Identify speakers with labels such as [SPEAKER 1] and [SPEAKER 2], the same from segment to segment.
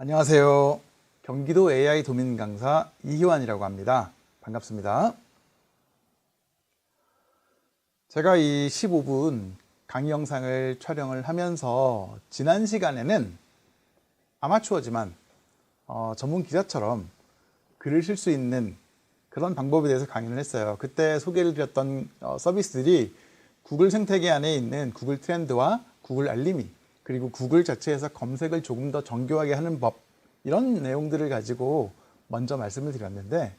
[SPEAKER 1] 안녕하세요. 경기도 AI 도민 강사 이희환이라고 합니다. 반갑습니다. 제가 이 15분 강의 영상을 촬영을 하면서 지난 시간에는 아마추어지만 전문 기자처럼 글을 쓸 수 있는 그런 방법에 대해서 강의를 했어요. 그때 소개를 드렸던 서비스들이 구글 생태계 안에 있는 구글 트렌드와 구글 알림이, 그리고 구글 자체에서 검색을 조금 더 정교하게 하는 법, 이런 내용들을 가지고 먼저 말씀을 드렸는데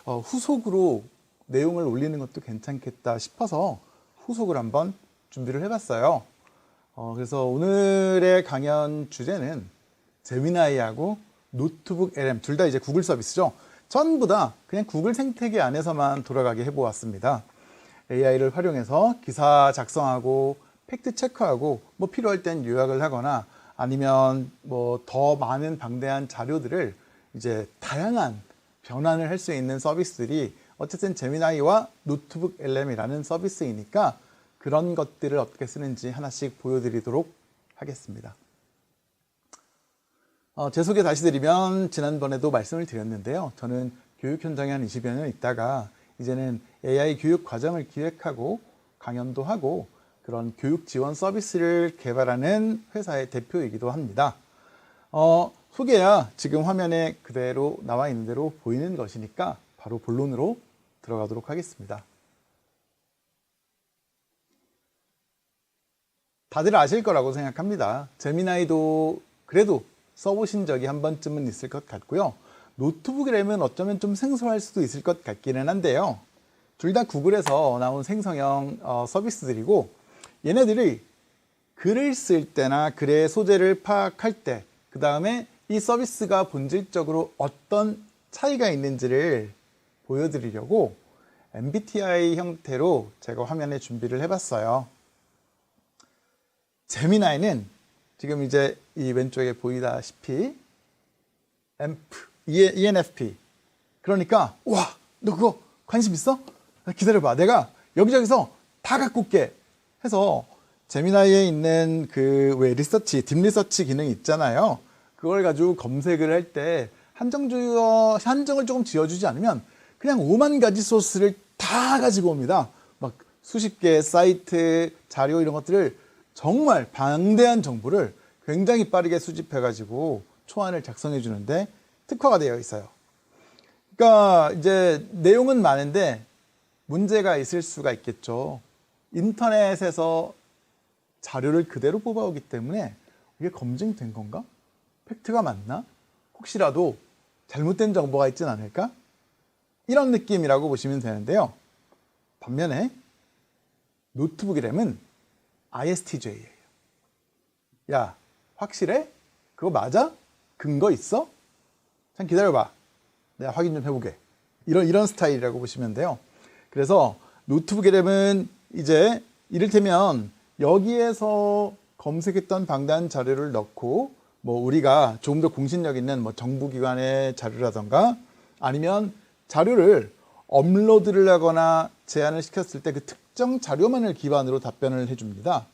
[SPEAKER 1] 후속으로 내용을 올리는 것도 괜찮겠다 싶어서 후속을 한번 준비를 해봤어요. 그래서 오늘의 강연 주제는 제미나이하고 노트북 LM, 둘 다 이제 구글 서비스죠. 전부 다 그냥 구글 생태계 안에서만 돌아가게 해보았습니다. AI를 활용해서 기사 작성하고 팩트 체크하고 뭐 필요할 땐 요약을 하거나 아니면 뭐 더 많은 방대한 자료들을 이제 다양한 변환을 할 수 있는 서비스들이 어쨌든 제미나이와 노트북 LM이라는 서비스이니까 그런 것들을 어떻게 쓰는지 하나씩 보여드리도록 하겠습니다. 제 소개 다시 드리면 지난번에도 말씀을 드렸는데요. 저는 교육 현장에 한 20여 년 있다가 이제는 AI 교육 과정을 기획하고 강연도 하고 그런 교육 지원 서비스를 개발하는 회사의 대표이기도 합니다. 소개야 지금 화면에 그대로 나와 있는 대로 보이는 것이니까 바로 본론으로 들어가도록 하겠습니다. 다들 아실 거라고 생각합니다. 제미나이도 그래도 써보신 적이 한 번쯤은 있을 것 같고요. 노트북 LM은 어쩌면 좀 생소할 수도 있을 것 같기는 한데요. 둘 다 구글에서 나온 생성형 서비스들이고, 얘네들이 글을 쓸 때나 글의 소재를 파악할 때, 그 다음에 이 서비스가 본질적으로 어떤 차이가 있는지를 보여드리려고 MBTI 형태로 제가 화면에 준비를 해봤어요. 제미나이는 지금 이제 이 왼쪽에 보이다시피 ENFP. 그러니까 와, 너 그거 관심 있어? 기다려봐, 내가 여기저기서 다 갖고 올게 해서 제미나이에 있는 그 왜 리서치, 딥 리서치 기능이 있잖아요. 그걸 가지고 검색을 할 때 한정을 조금 지어주지 않으면 그냥 5만 가지 소스를 다 가지고 옵니다. 막 수십 개의 사이트, 자료 이런 것들을 정말 방대한 정보를 굉장히 빠르게 수집해가지고 초안을 작성해 주는데 특화가 되어 있어요. 그러니까 이제 내용은 많은데 문제가 있을 수가 있겠죠. 인터넷에서 자료를 그대로 뽑아오기 때문에 이게 검증된 건가? 팩트가 맞나? 혹시라도 잘못된 정보가 있진 않을까? 이런 느낌이라고 보시면 되는데요. 반면에 노트북 LM은 ISTJ예요. 야, 확실해? 그거 맞아? 근거 있어? 잠깐 기다려봐. 내가 확인 좀 해보게. 이런 스타일이라고 보시면 돼요. 그래서 노트북 LM은 이제 이를테면 여기에서 검색했던 방대한 자료를 넣고 뭐 우리가 조금 더 공신력 있는 뭐 정부기관의 자료라던가 아니면 자료를 업로드를 하거나 제안을 시켰을 때 그 특정 자료만을 기반으로 답변을 해줍니다.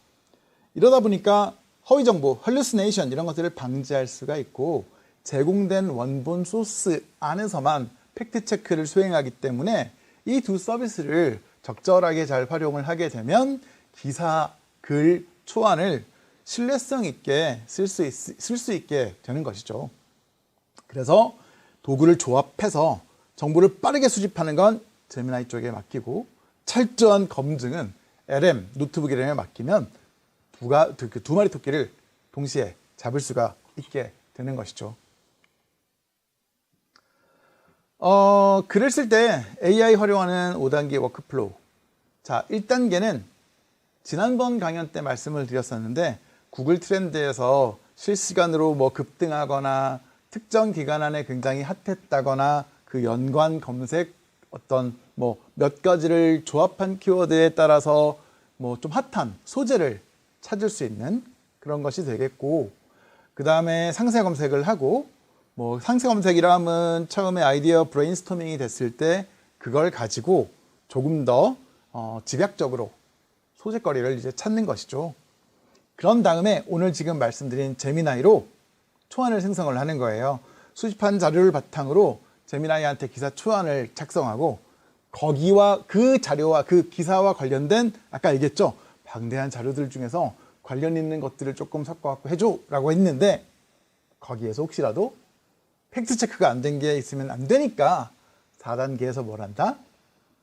[SPEAKER 1] 이러다 보니까 허위 정보, hallucination 이런 것들을 방지할 수가 있고 제공된 원본 소스 안에서만 팩트 체크를 수행하기 때문에 이 두 서비스를 적절하게 잘 활용을 하게 되면 기사, 글, 초안을 신뢰성 있게 쓸 수 있게 되는 것이죠. 그래서 도구를 조합해서 정보를 빠르게 수집하는 건 제미나이 쪽에 맡기고 철저한 검증은 LM, 노트북 LM에 맡기면 두 마리 토끼를 동시에 잡을 수가 있게 되는 것이죠. 글을 쓸 때 AI 활용하는 5단계 워크플로우. 자, 1단계는 지난번 강연 때 말씀을 드렸었는데 구글 트렌드에서 실시간으로 뭐 급등하거나 특정 기간 안에 굉장히 핫했다거나 그 연관 검색 어떤 뭐 몇 가지를 조합한 키워드에 따라서 뭐 좀 핫한 소재를 찾을 수 있는 그런 것이 되겠고, 그 다음에 상세 검색을 하고 뭐 상세 검색이라 하면 처음에 아이디어 브레인스토밍이 됐을 때 그걸 가지고 조금 더 집약적으로 소재거리를 이제 찾는 것이죠. 그런 다음에 오늘 지금 말씀드린 제미나이로 초안을 생성을 하는 거예요. 수집한 자료를 바탕으로 제미나이한테 기사 초안을 작성하고 거기와 그 자료와 그 기사와 관련된 아까 얘기했죠. 방대한 자료들 중에서 관련 있는 것들을 조금 섞어갖고 해줘 라고 했는데 거기에서 혹시라도 팩트체크가 안 된 게 있으면 안 되니까 4단계에서 뭘 한다?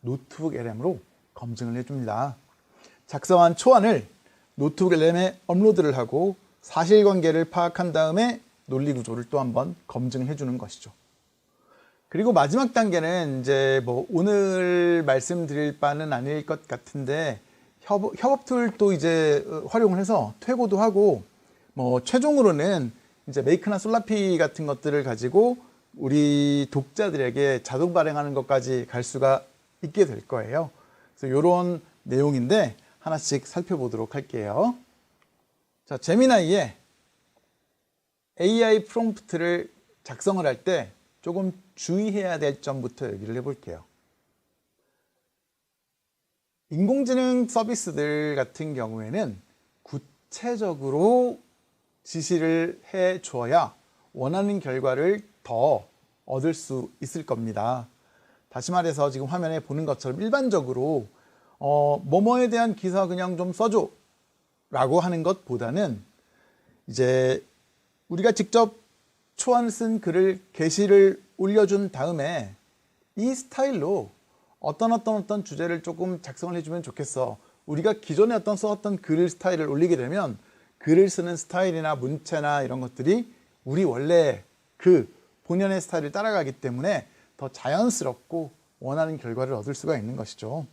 [SPEAKER 1] 노트북 LM으로 검증을 해줍니다. 작성한 초안을 노트북 LM에 업로드를 하고 사실관계를 파악한 다음에 논리구조를 또 한번 검증을 해주는 것이죠. 그리고 마지막 단계는 이제 뭐 오늘 말씀드릴 바는 아닐 것 같은데 협업 툴도 이제 활용을 해서 퇴고도 하고 뭐 최종으로는 이제 메이크나 솔라피 같은 것들을 가지고 우리 독자들에게 자동 발행하는 것까지 갈 수가 있게 될 거예요. 그래서 이런 내용인데 하나씩 살펴보도록 할게요. 자, 제미나이에 AI 프롬프트를 작성을 할 때 조금 주의해야 될 점부터 얘기를 해볼게요. 인공지능 서비스들 같은 경우에는 구체적으로 지시를 해 주어야 원하는 결과를 더 얻을 수 있을 겁니다. 다시 말해서 지금 화면에 보는 것처럼 일반적으로 뭐뭐에 대한 기사 그냥 좀 써줘 라고 하는 것보다는 이제 우리가 직접 초안 쓴 글을 게시를 올려준 다음에 이 스타일로 어떤 주제를 조금 작성을 해주면 좋겠어. 우리가 기존에 써왔던 글 스타일을 올리게 되면 글을 쓰는 스타일이나 문체나 이런 것들이 우리 원래 그 본연의 스타일을 따라가기 때문에 더 자연스럽고 원하는 결과를 얻을 수가 있는 것이죠.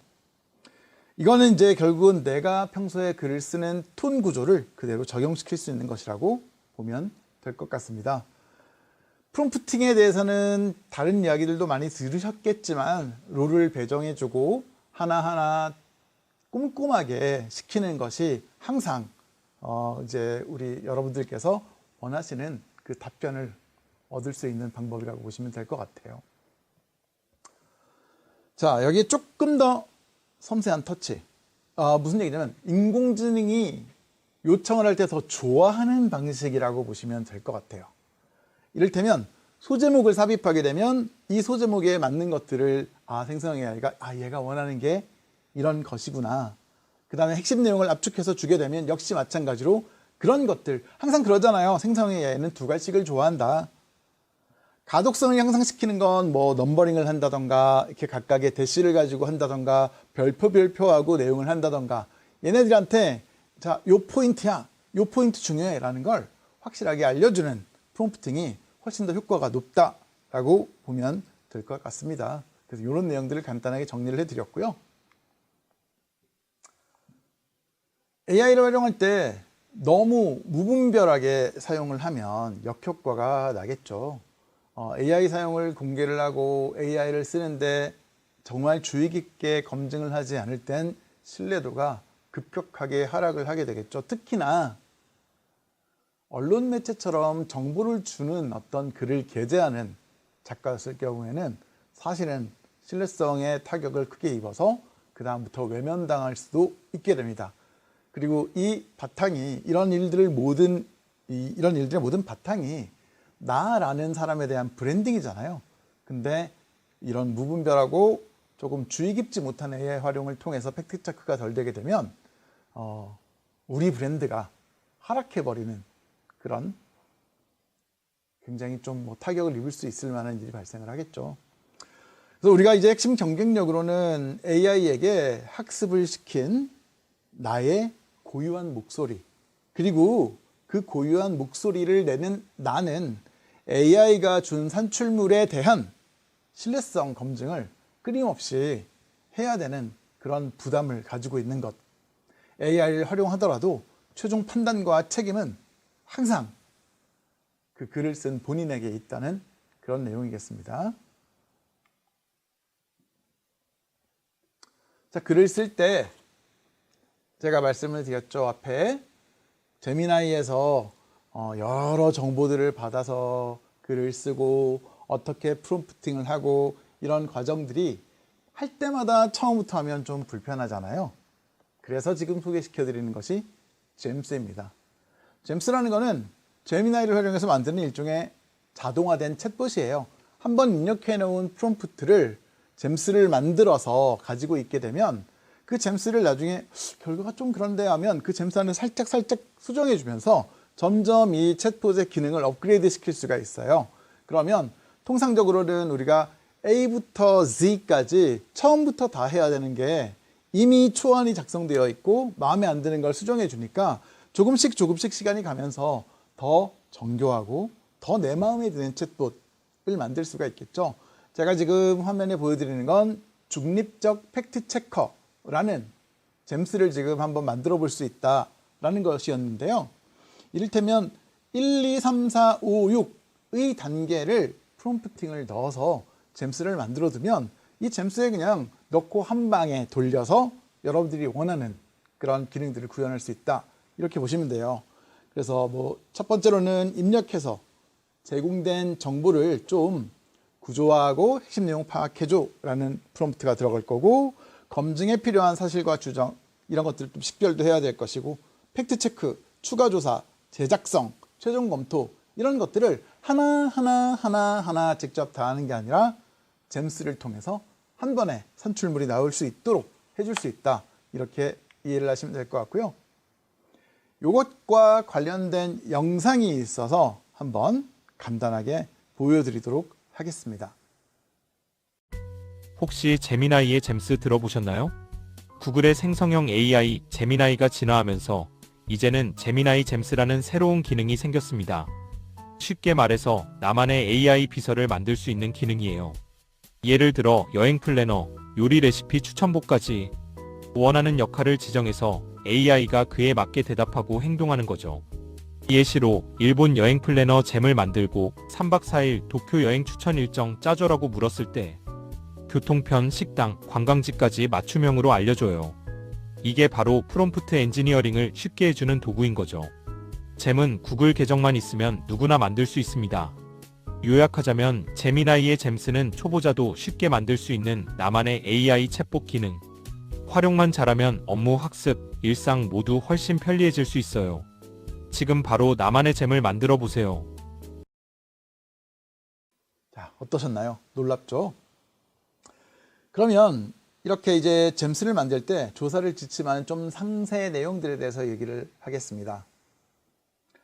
[SPEAKER 1] 이거는 이제 결국은 내가 평소에 글을 쓰는 톤 구조를 그대로 적용시킬 수 있는 것이라고 보면 될 것 같습니다. 프롬프팅에 대해서는 다른 이야기들도 많이 들으셨겠지만 룰을 배정해주고 하나하나 꼼꼼하게 시키는 것이 항상 이제 우리 여러분들께서 원하시는 그 답변을 얻을 수 있는 방법이라고 보시면 될 것 같아요. 자, 여기 조금 더 섬세한 터치. 무슨 얘기냐면 인공지능이 요청을 할 때 더 좋아하는 방식이라고 보시면 될 것 같아요. 이를테면 소제목을 삽입하게 되면 이 소제목에 맞는 것들을 생성 AI가 얘가 원하는 게 이런 것이구나. 그 다음에 핵심 내용을 압축해서 주게 되면 역시 마찬가지로 그런 것들 항상 그러잖아요. 생성 AI는 두 가지씩을 좋아한다. 가독성을 향상시키는 건 뭐 넘버링을 한다던가 이렇게 각각의 대시를 가지고 한다던가 별표하고 내용을 한다던가 얘네들한테 자, 요 포인트야. 요 포인트 중요해 라는 걸 확실하게 알려주는 프롬프팅이 훨씬 더 효과가 높다라고 보면 될 것 같습니다. 그래서 이런 내용들을 간단하게 정리를 해드렸고요. AI를 활용할 때 너무 무분별하게 사용을 하면 역효과가 나겠죠. AI 사용을 공개를 하고 AI를 쓰는데 정말 주의 깊게 검증을 하지 않을 땐 신뢰도가 급격하게 하락을 하게 되겠죠. 특히나 언론 매체처럼 정보를 주는 어떤 글을 게재하는 작가였을 경우에는 사실은 신뢰성에 타격을 크게 입어서 그 다음부터 외면당할 수도 있게 됩니다. 그리고 이 바탕이 이런 일들의 모든 바탕이 나라는 사람에 대한 브랜딩이잖아요. 근데 이런 무분별하고 조금 주의 깊지 못한 AI 활용을 통해서 팩트체크가 덜 되게 되면 우리 브랜드가 하락해버리는 그런 굉장히 좀 타격을 입을 수 있을 만한 일이 발생을 하겠죠. 그래서 우리가 이제 핵심 경쟁력으로는 AI에게 학습을 시킨 나의 고유한 목소리, 그리고 그 고유한 목소리를 내는 나는 AI가 준 산출물에 대한 신뢰성 검증을 끊임없이 해야 되는 그런 부담을 가지고 있는 것. AI를 활용하더라도 최종 판단과 책임은 항상 그 글을 쓴 본인에게 있다는 그런 내용이겠습니다. 자, 글을 쓸 때 제가 말씀을 드렸죠. 앞에 제미나이에서 여러 정보들을 받아서 글을 쓰고 어떻게 프롬프팅을 하고 이런 과정들이 할 때마다 처음부터 하면 좀 불편하잖아요. 그래서 지금 소개시켜 드리는 것이 잼스입니다. 잼스라는 거는 제미나이를 활용해서 만드는 일종의 자동화된 챗봇이에요. 한번 입력해 놓은 프롬프트를 잼스를 만들어서 가지고 있게 되면 그 잼스를 나중에 결과가 좀 그런데 하면 그 잼스 안을 살짝 수정해 주면서 점점 이 챗봇의 기능을 업그레이드 시킬 수가 있어요. 그러면 통상적으로는 우리가 A부터 Z까지 처음부터 다 해야 되는 게 이미 초안이 작성되어 있고 마음에 안 드는 걸 수정해 주니까 조금씩 시간이 가면서 더 정교하고 더 내 마음에 드는 챗봇을 만들 수가 있겠죠. 제가 지금 화면에 보여드리는 건 중립적 팩트 체커라는 잼스를 지금 한번 만들어 볼 수 있다라는 것이었는데요. 이를테면 1, 2, 3, 4, 5, 6의 단계를 프롬프팅을 넣어서 잼스를 만들어 두면 이 잼스에 그냥 넣고 한 방에 돌려서 여러분들이 원하는 그런 기능들을 구현할 수 있다. 이렇게 보시면 돼요. 그래서 뭐 첫 번째로는 입력해서 제공된 정보를 좀 구조화하고 핵심 내용 파악해줘 라는 프롬프트가 들어갈 거고, 검증에 필요한 사실과 주장 이런 것들을 좀 식별도 해야 될 것이고, 팩트체크, 추가조사, 제작성, 최종 검토 이런 것들을 하나 직접 다 하는 게 아니라 잼스를 통해서 한 번에 산출물이 나올 수 있도록 해줄 수 있다. 이렇게 이해를 하시면 될 것 같고요. 이것과 관련된 영상이 있어서 한번 간단하게 보여드리도록 하겠습니다.
[SPEAKER 2] 혹시 제미나이의 잼스 들어보셨나요? 구글의 생성형 AI 제미나이가 진화하면서 이제는 제미나이 잼스라는 새로운 기능이 생겼습니다. 쉽게 말해서 나만의 AI 비서를 만들 수 있는 기능이에요. 예를 들어 여행 플래너, 요리 레시피 추천법까지 원하는 역할을 지정해서 AI가 그에 맞게 대답하고 행동하는 거죠. 예시로 일본 여행 플래너 잼을 만들고 3박 4일 도쿄 여행 추천 일정 짜줘라고 물었을 때 교통편, 식당, 관광지까지 맞춤형으로 알려줘요. 이게 바로 프롬프트 엔지니어링을 쉽게 해주는 도구인 거죠. 잼은 구글 계정만 있으면 누구나 만들 수 있습니다. 요약하자면 제미나이의 잼스는 초보자도 쉽게 만들 수 있는 나만의 AI 챗봇 기능. 활용만 잘하면 업무, 학습, 일상 모두 훨씬 편리해질 수 있어요. 지금 바로 나만의 잼을 만들어 보세요.
[SPEAKER 1] 자, 어떠셨나요? 놀랍죠? 그러면 이렇게 이제 잼스를 만들 때 조사를 지침하는 좀 상세 내용들에 대해서 얘기를 하겠습니다.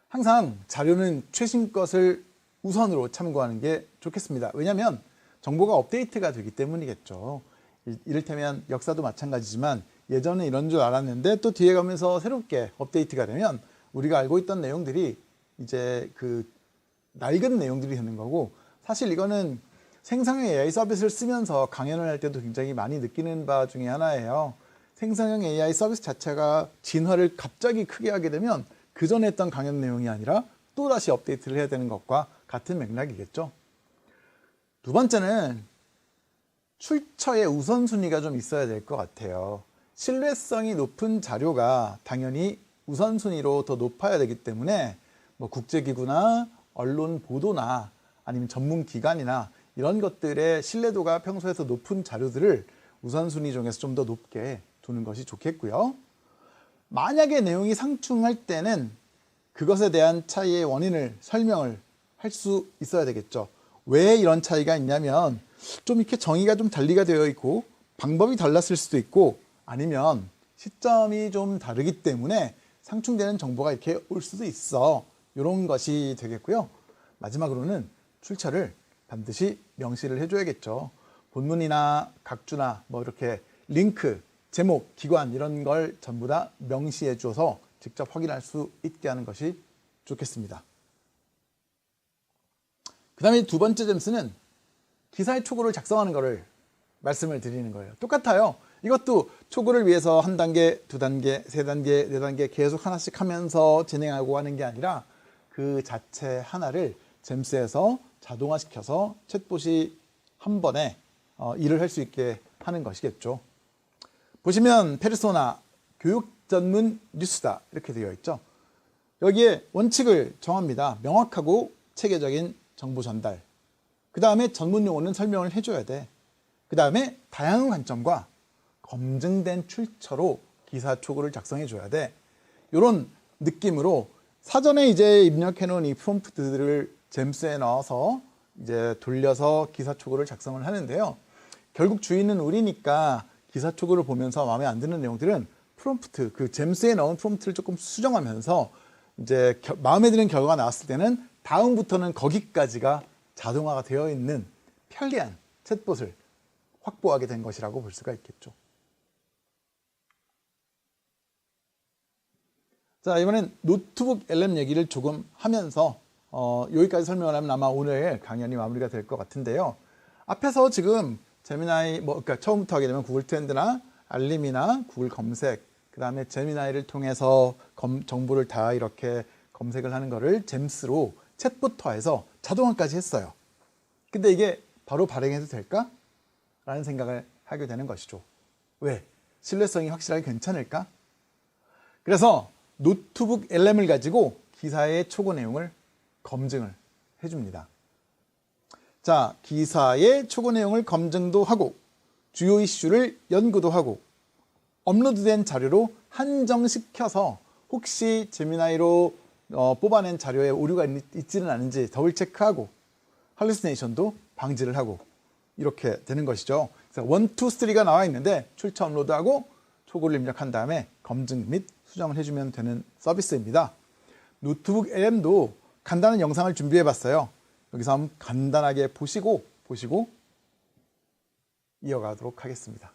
[SPEAKER 1] 항상 자료는 최신 것을 우선으로 참고하는 게 좋겠습니다. 왜냐하면 정보가 업데이트가 되기 때문이겠죠. 이를테면 역사도 마찬가지지만 예전에 이런 줄 알았는데 또 뒤에 가면서 새롭게 업데이트가 되면 우리가 알고 있던 내용들이 이제 그 낡은 내용들이 되는 거고, 사실 이거는 생성형 AI 서비스를 쓰면서 강연을 할 때도 굉장히 많이 느끼는 바 중에 하나예요. 생성형 AI 서비스 자체가 진화를 갑자기 크게 하게 되면 그 전에 했던 강연 내용이 아니라 또 다시 업데이트를 해야 되는 것과 같은 맥락이겠죠. 두 번째는 출처의 우선순위가 좀 있어야 될 것 같아요. 신뢰성이 높은 자료가 당연히 우선순위로 더 높아야 되기 때문에 뭐 국제기구나 언론 보도나 아니면 전문기관이나 이런 것들의 신뢰도가 평소에서 높은 자료들을 우선순위 중에서 좀 더 높게 두는 것이 좋겠고요. 만약에 내용이 상충할 때는 그것에 대한 차이의 원인을 설명을 할 수 있어야 되겠죠. 왜 이런 차이가 있냐면 좀 이렇게 정의가 좀 달리가 되어 있고 방법이 달랐을 수도 있고, 아니면 시점이 좀 다르기 때문에 상충되는 정보가 이렇게 올 수도 있어. 이런 것이 되겠고요. 마지막으로는 출처를 반드시 명시를 해줘야겠죠. 본문이나 각주나 뭐 이렇게 링크, 제목, 기관 이런 걸 전부 다 명시해 줘서 직접 확인할 수 있게 하는 것이 좋겠습니다. 그 다음에 두 번째 잼스는 기사의 초고를 작성하는 것을 말씀을 드리는 거예요. 똑같아요. 이것도 초고를 위해서 한 단계, 두 단계, 세 단계, 네 단계 계속 하나씩 하면서 진행하고 하는 게 아니라 그 자체 하나를 잼스에서 자동화시켜서 챗봇이 한 번에 일을 할 수 있게 하는 것이겠죠. 보시면 페르소나, 교육 전문 뉴스다 이렇게 되어 있죠. 여기에 원칙을 정합니다. 명확하고 체계적인 정보 전달. 그 다음에 전문 용어는 설명을 해줘야 돼. 그 다음에 다양한 관점과 검증된 출처로 기사 초고를 작성해 줘야 돼. 이런 느낌으로 사전에 이제 입력해 놓은 이 프롬프트들을 잼스에 넣어서 이제 돌려서 기사 초고를 작성을 하는데요. 결국 주인은 우리니까 기사 초고를 보면서 마음에 안 드는 내용들은 프롬프트, 그 잼스에 넣은 프롬프트를 조금 수정하면서 이제 마음에 드는 결과가 나왔을 때는 다음부터는 거기까지가 자동화가 되어 있는 편리한 챗봇을 확보하게 된 것이라고 볼 수가 있겠죠. 자, 이번엔 노트북 LM 얘기를 조금 하면서 여기까지 설명을 하면 아마 오늘 강연이 마무리가 될 것 같은데요. 앞에서 지금 제미나이, 그러니까 처음부터 하게 되면 구글 트렌드나 알림이나 구글 검색, 그 다음에 제미나이를 통해서 정보를 다 이렇게 검색을 하는 거를 잼스로 챗봇화해서 자동화까지 했어요. 근데 이게 바로 발행해도 될까? 라는 생각을 하게 되는 것이죠. 왜? 신뢰성이 확실하게 괜찮을까? 그래서 노트북 LM을 가지고 기사의 초고 내용을 검증을 해줍니다. 자, 기사의 초고 내용을 검증도 하고 주요 이슈를 연구도 하고 업로드된 자료로 한정시켜서 혹시 제미나이로 뽑아낸 자료에 오류가 있지는 않은지 더블 체크하고 할루시네이션도 방지를 하고 이렇게 되는 것이죠. 그래서 1, 2, 3가 나와 있는데 출처 업로드하고 초고를 입력한 다음에 검증 및 수정을 해주면 되는 서비스입니다. 노트북 LM도 간단한 영상을 준비해 봤어요. 여기서 한번 간단하게 보시고 이어가도록 하겠습니다.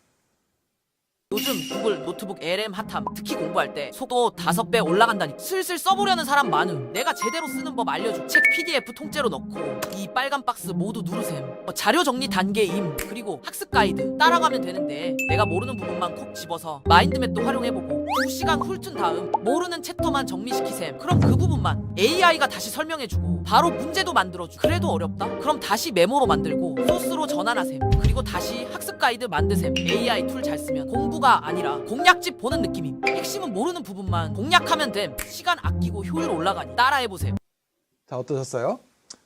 [SPEAKER 3] 요즘 구글 노트북 LM 핫함, 특히 공부할 때 속도 5배 올라간다니 슬슬 써보려는 사람 많음. 내가 제대로 쓰는 법 알려줘. 책 PDF 통째로 넣고 이 빨간 박스 모두 누르셈. 자료 정리 단계임. 그리고 학습 가이드 따라가면 되는데 내가 모르는 부분만 콕 집어서 마인드맵도 활용해보고 2시간 훑은 다음 모르는 챕터만 정리시키셈. 그럼 그 부분만 AI가 다시 설명해주고 바로 문제도 만들어줘. 그래도 어렵다? 그럼 다시 메모로 만들고 소스로 전환하셈. 그리고 다시 학습 가이드 만드셈. AI 툴 잘 쓰면 공부가 아니라 공략집 보는 느낌임. 핵심은 모르는 부분만 공략하면 됨. 시간 아끼고 효율 올라가니 따라해보셈.
[SPEAKER 1] 자, 어떠셨어요?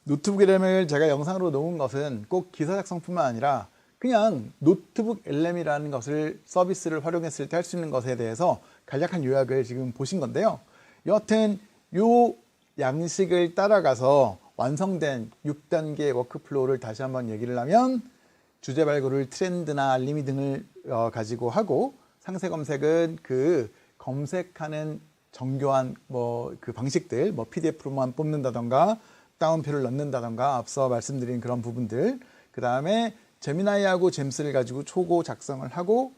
[SPEAKER 1] 노트북 LM을 제가 영상으로 놓은 것은 꼭 기사 작성뿐만 아니라 그냥 노트북 LM이라는 것을 서비스를 활용했을 때 할 수 있는 것에 대해서 간략한 요약을 지금 보신 건데요. 여하튼 요 양식을 따라가서 완성된 6단계 워크플로우를 다시 한번 얘기를 하면 주제 발굴을 트렌드나 알림이 등을 가지고 하고 상세 검색은 그 검색하는 정교한 그 방식들, PDF로만 뽑는다던가 다운표를 넣는다던가 앞서 말씀드린 그런 부분들, 그 다음에 제미나이하고 잼스를 가지고 초고 작성을 하고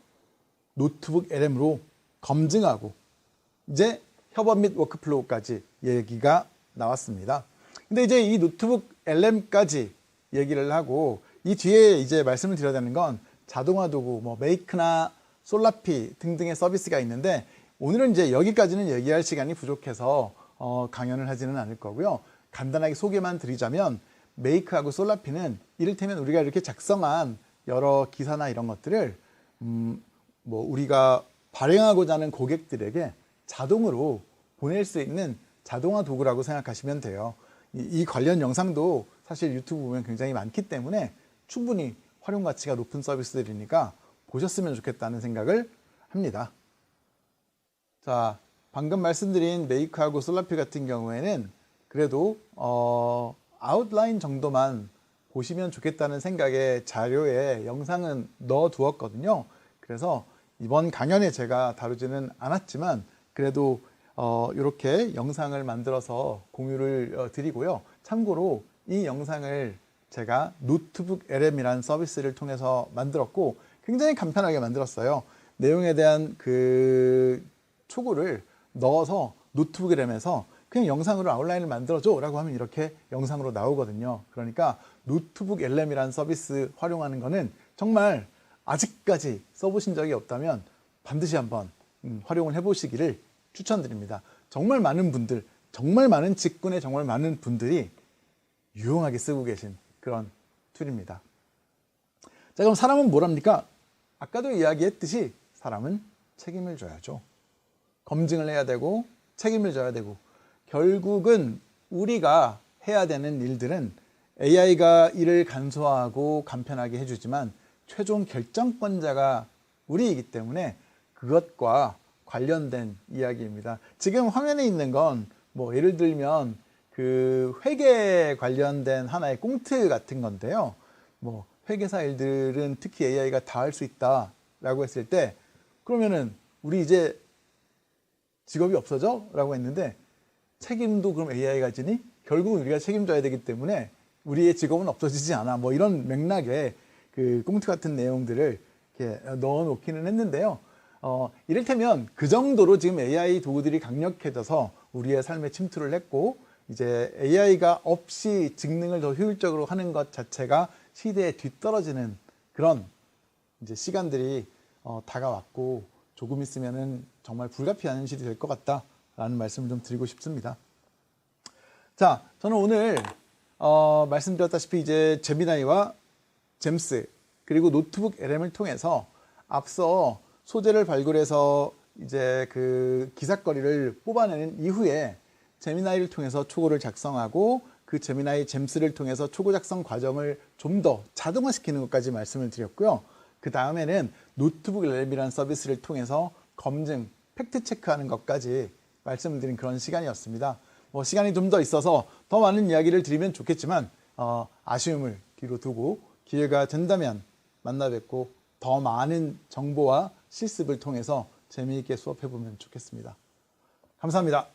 [SPEAKER 1] 노트북 LM으로 검증하고 이제 협업 및 워크플로우까지 얘기가 나왔습니다. 근데 이제 이 노트북 LM까지 얘기를 하고 이 뒤에 이제 말씀을 드려야 되는 건 자동화 도구, 메이크나 솔라피 등등의 서비스가 있는데 오늘은 이제 여기까지는 얘기할 시간이 부족해서 강연을 하지는 않을 거고요. 간단하게 소개만 드리자면 메이크하고 솔라피는 이를테면 우리가 이렇게 작성한 여러 기사나 이런 것들을 우리가 발행하고자 하는 고객들에게 자동으로 보낼 수 있는 자동화 도구라고 생각하시면 돼요. 이 관련 영상도 사실 유튜브 보면 굉장히 많기 때문에 충분히 활용 가치가 높은 서비스들이니까 보셨으면 좋겠다는 생각을 합니다. 자, 방금 말씀드린 메이크하고 솔라피 같은 경우에는 그래도 아웃라인 정도만 보시면 좋겠다는 생각에 자료에 영상은 넣어 두었거든요. 그래서 이번 강연에 제가 다루지는 않았지만 그래도 이렇게 영상을 만들어서 공유를 드리고요. 참고로 이 영상을 제가 노트북 LM이라는 서비스를 통해서 만들었고 굉장히 간편하게 만들었어요. 내용에 대한 그 초고를 넣어서 노트북 LM에서 그냥 영상으로 아웃라인을 만들어줘 라고 하면 이렇게 영상으로 나오거든요. 그러니까 노트북 LM이라는 서비스 활용하는 거는 정말 아직까지 써보신 적이 없다면 반드시 한번 활용을 해보시기를 추천드립니다. 정말 많은 분들, 정말 많은 직군의 정말 많은 분들이 유용하게 쓰고 계신 그런 툴입니다. 자, 그럼 사람은 뭐랍니까? 아까도 이야기했듯이 사람은 책임을 져야죠. 검증을 해야 되고 책임을 져야 되고 결국은 우리가 해야 되는 일들은 AI가 일을 간소화하고 간편하게 해주지만 최종 결정권자가 우리이기 때문에 그것과 관련된 이야기입니다. 지금 화면에 있는 건 뭐 예를 들면 그 회계 관련된 하나의 꽁트 같은 건데요. 뭐 회계사 일들은 특히 AI가 다 할 수 있다라고 했을 때 그러면은 우리 이제 직업이 없어져? 라고 했는데 책임도 그럼 AI가 지니? 결국은 우리가 책임져야 되기 때문에 우리의 직업은 없어지지 않아. 뭐 이런 맥락의 그 꽁트 같은 내용들을 이렇게 넣어 놓기는 했는데요. 이를테면 그 정도로 지금 AI 도구들이 강력해져서 우리의 삶에 침투를 했고 이제 AI가 없이 직능을 더 효율적으로 하는 것 자체가 시대에 뒤떨어지는 그런 이제 시간들이 다가왔고 조금 있으면은 정말 불가피한 현실이 될 것 같다라는 말씀을 좀 드리고 싶습니다. 자, 저는 오늘 말씀드렸다시피 이제 제미나이와 잼스 그리고 노트북 LM을 통해서 앞서 소재를 발굴해서 이제 그 기사거리를 뽑아내는 이후에 제미나이를 통해서 초고를 작성하고 그 제미나이 잼스를 통해서 초고 작성 과정을 좀 더 자동화시키는 것까지 말씀을 드렸고요. 그 다음에는 노트북 LM이라는 서비스를 통해서 검증, 팩트 체크하는 것까지 말씀을 드린 그런 시간이었습니다. 뭐 시간이 좀 더 있어서 더 많은 이야기를 드리면 좋겠지만 아쉬움을 뒤로 두고 기회가 된다면 만나 뵙고 더 많은 정보와 실습을 통해서 재미있게 수업해 보면 좋겠습니다. 감사합니다.